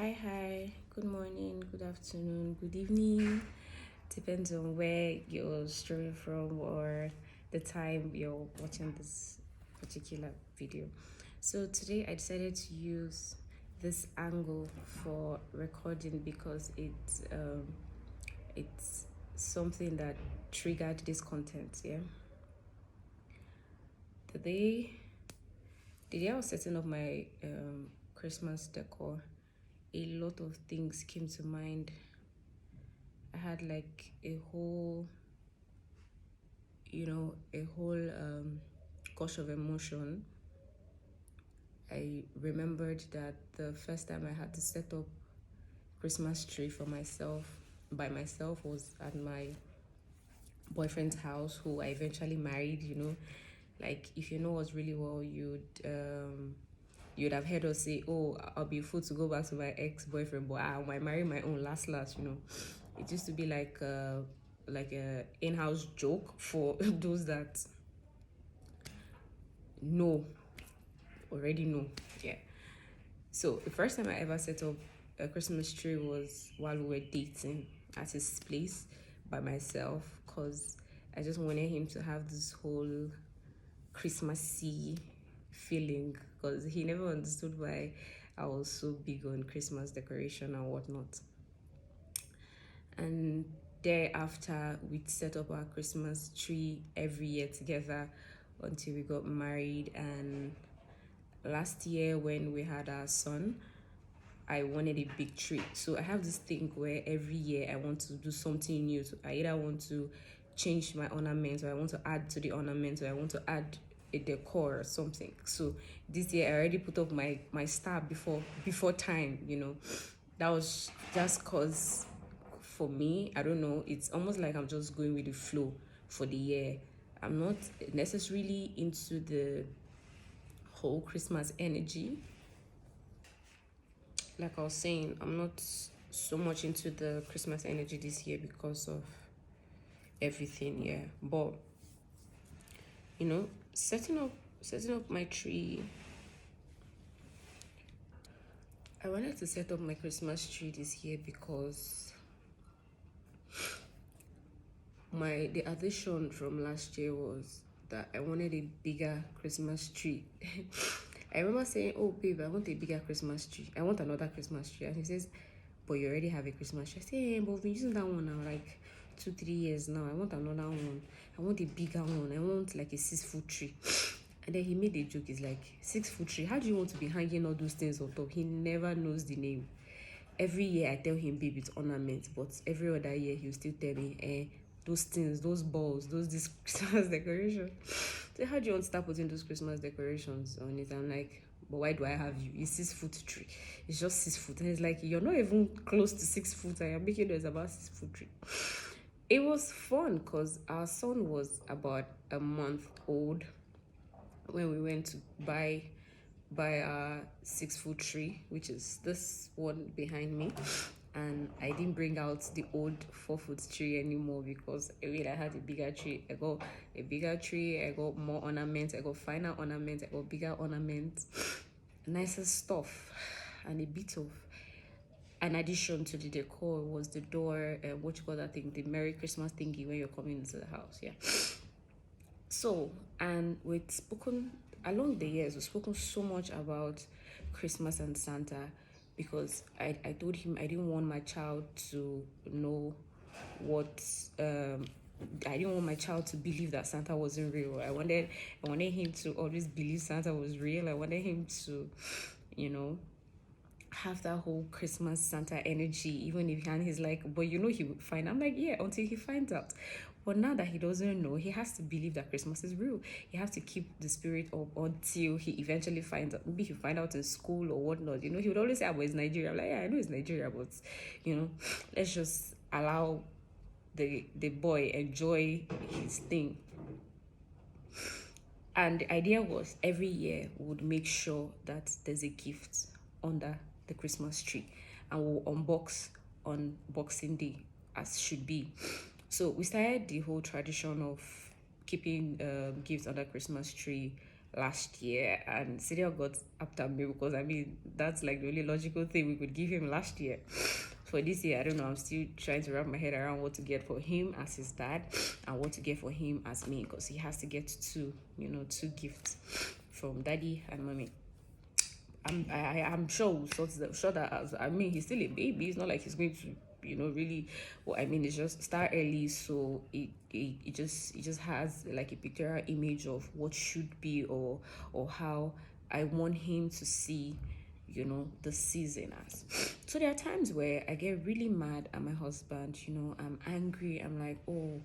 Hi, good morning, good afternoon, good evening. Depends on where you're streaming from or the time you're watching this particular video. So today I decided to use this angle for recording because it's something that triggered this content. Yeah, the day the day I was setting up my Christmas decor, a lot of things came to mind. I had like a whole gush of emotion. I remembered that the first time I had to set up Christmas tree for myself by myself was at my boyfriend's house, who I eventually married. Like if you know us really well, you'd have heard us say, "Oh, I'll be full to go back to my ex-boyfriend, but I might marry my own last." It used to be like a in-house joke for those that know already know. Yeah. So the first time I ever set up a Christmas tree was while we were dating at his place by myself, because I just wanted him to have this whole Christmassy feeling, because he never understood why I was so big on Christmas decoration and whatnot. And thereafter, we'd set up our Christmas tree every year together until we got married. And last year, when we had our son, I wanted a big tree. So I have this thing where every year I want to do something new. So I either want to change my ornaments, or I want to add to the ornaments, or I want to add a decor or something. So this year I already put up my star before time. That was just cause for me, I don't know, it's almost like I'm just going with the flow for the year. I'm not necessarily into the whole Christmas energy. Like I was saying, I'm not so much into the Christmas energy this year because of everything. Yeah, but setting up my tree. I wanted to set up my Christmas tree this year because the addition from last year was that I wanted a bigger Christmas tree. I remember saying, "Oh, babe, I want a bigger Christmas tree. I want another Christmas tree." And he says, "But you already have a Christmas tree." I say, "Hey, but we've been using that one now, like 2, 3 years now. I want another one. I want a bigger one. I want like a 6 foot tree." And then he made a joke. He's like, "6 foot tree? How do you want to be hanging all those things on top?" He never knows the name. Every year I tell him, "Babe, it's ornament," but every other year he'll still tell me, those things, those balls, this Christmas decoration. So how do you want to start putting those Christmas decorations on it? I'm like, "But why do I have you? It's 6 foot tree. It's just 6 foot." And he's like, "You're not even close to 6 foot. I am making noise about 6 foot tree." It was fun because our son was about a month old when we went to buy our 6 foot tree, which is this one behind me. And I didn't bring out the old 4 foot tree anymore because I had a bigger tree. I got a bigger tree, I got more ornaments, I got finer ornaments, I got bigger ornaments, nicer stuff. And a bit of an addition to the decor was the door, what you call that thing, the Merry Christmas thingy when you're coming into the house. Yeah. So, and we've spoken along the years, we've spoken so much about Christmas and Santa, because I told him I didn't want my child to know what I didn't want my child to believe that Santa wasn't real. I wanted him to always believe Santa was real. I wanted him to, have that whole Christmas Santa energy, even if he's like, "But he would find." I'm like, "Yeah, until he finds out." But now that he doesn't know, he has to believe that Christmas is real. He has to keep the spirit up until he eventually finds out. Maybe he'll find out in school or whatnot. He would always say, "Oh, it's Nigeria." I'm like, "Yeah, I know it's Nigeria, but let's just allow the boy enjoy his thing." And the idea was every year we would make sure that there's a gift under the Christmas tree, and we'll unbox on Boxing Day as should be. So we started the whole tradition of keeping gifts under Christmas tree last year, and Syria got after me because I mean that's like the only logical thing we could give him last year. For this year, I don't know. I'm still trying to wrap my head around what to get for him as his dad and what to get for him as me, because he has to get two gifts from daddy and mommy. I'm sure sure that I mean he's still a baby. It's not like he's going to really. Well, I mean it's just start early, so it just has like a pictorial image of what should be or how I want him to see the season as. So there are times where I get really mad at my husband. I'm angry. I'm like, oh,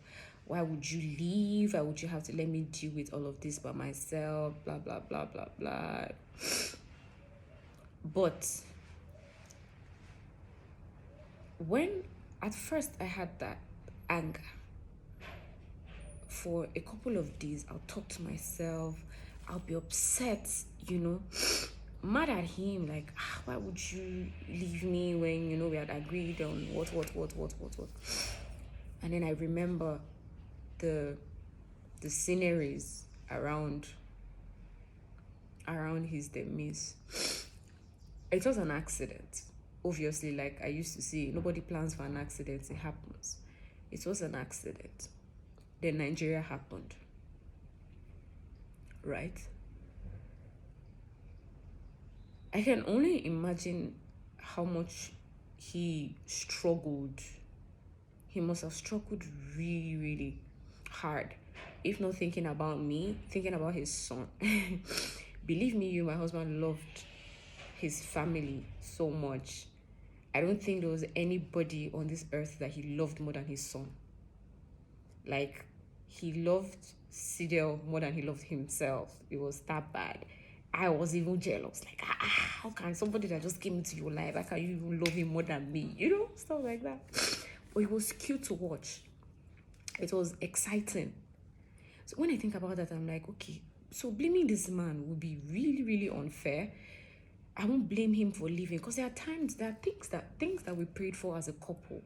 why would you leave? Why would you have to let me deal with all of this by myself? Blah blah blah blah blah. But when at first I had that anger, for a couple of days I'll talk to myself, I'll be upset, mad at him, like, why would you leave me when we had agreed on what. And then I remember the sceneries around his demise. It was an accident. Obviously, like I used to say, nobody plans for an accident, it happens. It was an accident. Then Nigeria happened. Right? I can only imagine how much he struggled. He must have struggled really, really hard. If not thinking about me, thinking about his son. Believe me, my husband loved his family so much. I don't think there was anybody on this earth that he loved more than his son. Like, he loved Sidel more than he loved himself. It was that bad. I was even jealous. Like, how can somebody that just came into your life, how can you even love him more than me? Stuff like that. But it was cute to watch. It was exciting. So when I think about that, I'm like, okay, so blaming this man would be really, really unfair. I won't blame him for leaving, because there are things that we prayed for as a couple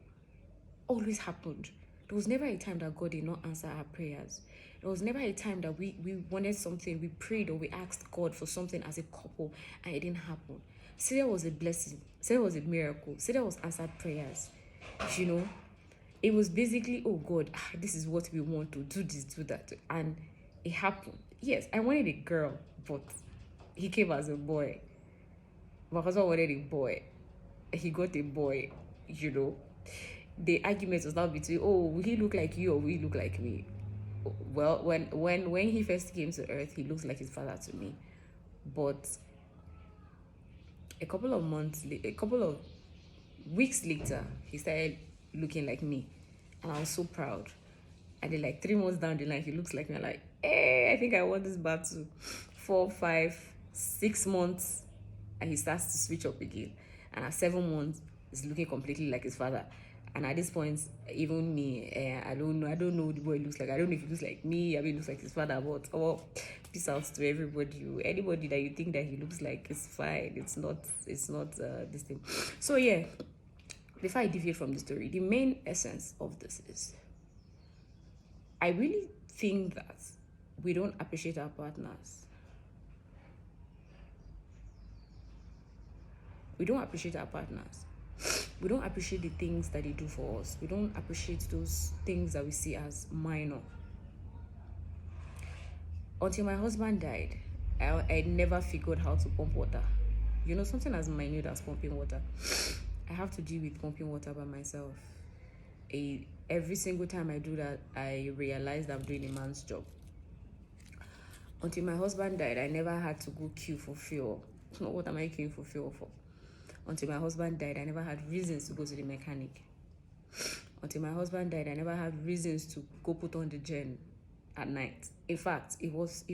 always happened. There was never a time that God did not answer our prayers. There was never a time that we wanted something, we prayed or we asked God for something as a couple and it didn't happen. Syria was a blessing. Syria was a miracle. Syria was answered prayers. It was basically, oh God, this is what we want to do, this, do that. And it happened. Yes, I wanted a girl, but he came as a boy. My husband wanted a boy. He got a boy, The argument was not between, oh, will he look like you or will he look like me? Well, when he first came to earth, he looks like his father to me. But a couple of weeks later, he started looking like me. And I was so proud. And then like 3 months down the line, he looks like me. I'm like, hey, I think I want this battle. 4, 5, 6 months, and he starts to switch up again. And at 7 months, he's looking completely like his father. And at this point, even me, I don't know what the boy looks like. I don't know if he looks like me, I mean, he looks like his father, but peace out to everybody. Anybody that you think that he looks like is fine. It's not this thing. So yeah, before I deviate from the story, the main essence of this is, I really think that we don't appreciate our partners. We don't appreciate our partners. We don't appreciate the things that they do for us. We don't appreciate those things that we see as minor. Until my husband died, I never figured how to pump water. Something as minute as pumping water. I have to deal with pumping water by myself. Every single time I do that, I realize I'm doing a man's job. Until my husband died, I never had to go queue for fuel. What am I queuing for fuel for? Until my husband died, I never had reasons to go to the mechanic. Until my husband died, I never had reasons to go put on the gen at night. In fact, it was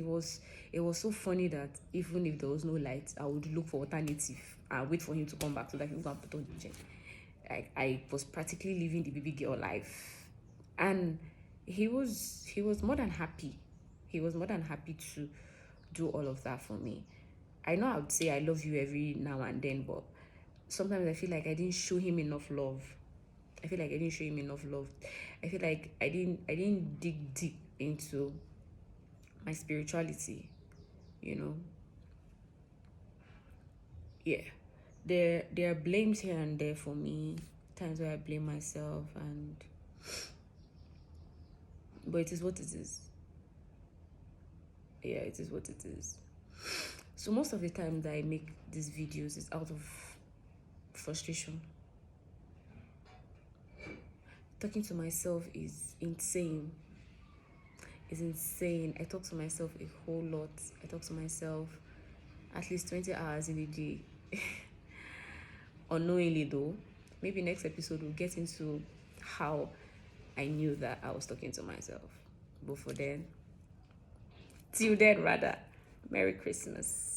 so funny that even if there was no light, I would look for alternative and wait for him to come back so that he would go and put on the gen. I was practically living the baby girl life. And he was more than happy. He was more than happy to do all of that for me. I know I would say I love you every now and then, but sometimes I feel like I didn't show him enough love. I feel like I didn't dig deep into my spirituality. you know. Yeah, there are blames here and there for me, times where I blame myself, and but it is what it is. Yeah, it is what it is. So most of the time that I make these videos is out of frustration. Talking to myself is insane. It's insane. I talk to myself a whole lot. I talk to myself at least 20 hours in a day. Unknowingly though. Maybe next episode we'll get into how I knew that I was talking to myself. But for then, till then rather, Merry Christmas.